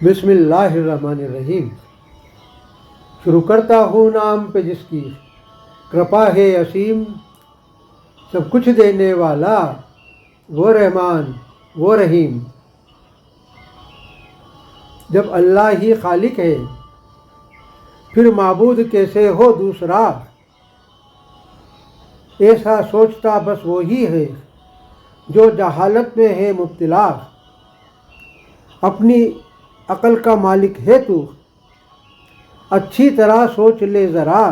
बिस्मिल्लाहिर्रहमानिर्रहीम। शुरू करता हूँ नाम पे जिसकी कृपा है असीम। सब कुछ देने वाला वो रहमान वो रहीम। जब अल्लाह ही खालिक है फिर माबूद कैसे हो दूसरा। ऐसा सोचता बस वो ही है जो जहालत में है मुब्तला। अपनी अक्ल का मालिक है तू, अच्छी तरह सोच ले ज़रा।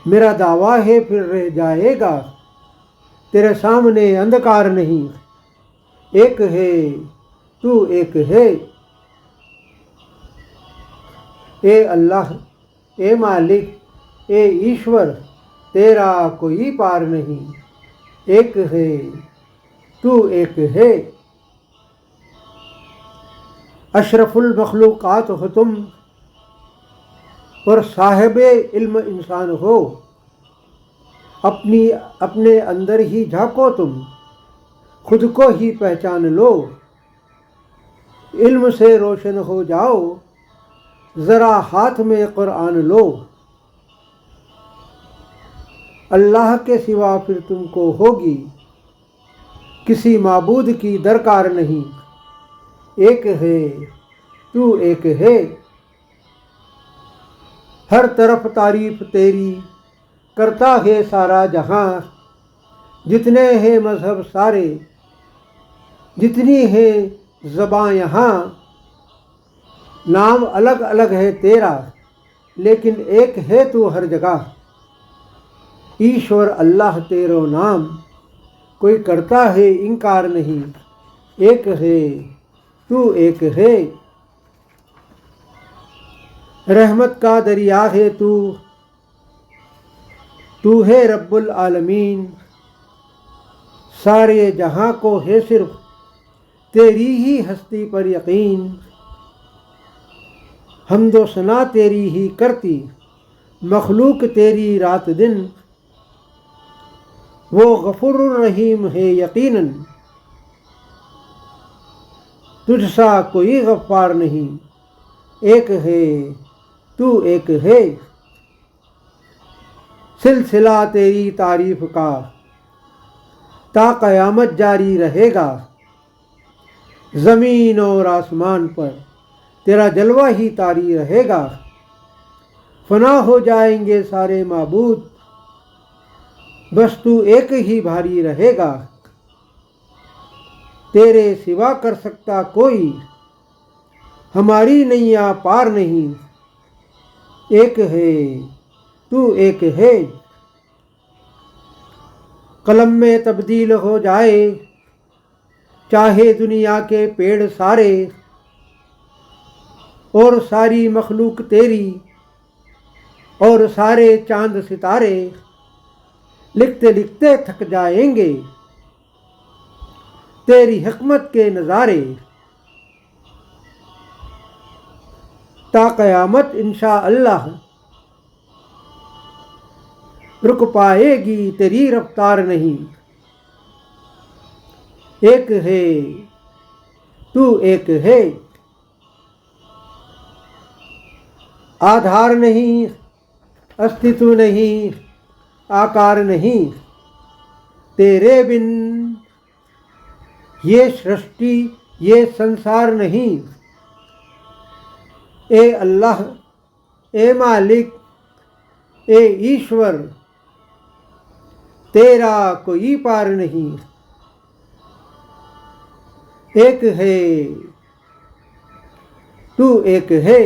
मेरा दावा है फिर रह जाएगा, तेरे सामने अंधकार नहीं। एक है तू एक है, ए अल्लाह ए मालिक ए ईश्वर, तेरा कोई पार नहीं। एक है तू एक है, अशरफुल मखलूक़ात हो तुम और साहिबे इल्म इंसान हो। अपने अंदर ही झांको तुम, खुद को ही पहचान लो। इल्म से रोशन हो जाओ, ज़रा हाथ में कुरान लो। अल्लाह के सिवा फिर तुमको होगी किसी माबूद की दरकार नहीं। एक है तू एक है, हर तरफ तारीफ तेरी करता है सारा जहां। जितने हैं मज़हब सारे, जितनी है ज़बां यहाँ, नाम अलग अलग है तेरा लेकिन एक है तू हर जगह। ईश्वर अल्लाह तेरो नाम, कोई करता है इनकार नहीं। एक है तू एक है, रहमत का दरिया है तू, तू है रब्बुल आलमीन। सारे जहां को है सिर्फ तेरी ही हस्ती पर यकीन। हम्दो सना तेरी ही करती मखलूक तेरी रात दिन। वो गफूरुर रहीम है यकीनन, तुझसा कोई गफ्फार नहीं। एक है तू एक है, सिलसिला तेरी तारीफ का ता क़यामत जारी रहेगा। ज़मीन और आसमान पर तेरा जलवा ही तारी रहेगा। फना हो जाएंगे सारे माबूद, बस तू एक ही भारी रहेगा। तेरे सिवा कर सकता कोई, हमारी नैया पार नहीं। एक है तू एक है, कलम में तब्दील हो जाए चाहे दुनिया के पेड़ सारे। और सारी मखलूक तेरी और सारे चांद सितारे, लिखते लिखते थक जाएंगे तेरी हिकमत के नज़ारे। ता क़यामत इंशा अल्लाह रुक पाएगी तेरी रफ्तार नहीं। एक है तू एक है, आधार नहीं अस्तित्व नहीं आकार नहीं। तेरे बिन ये सृष्टि ये संसार नहीं। ए अल्लाह ए मालिक ए ईश्वर, तेरा कोई पार नहीं। एक है तू एक है।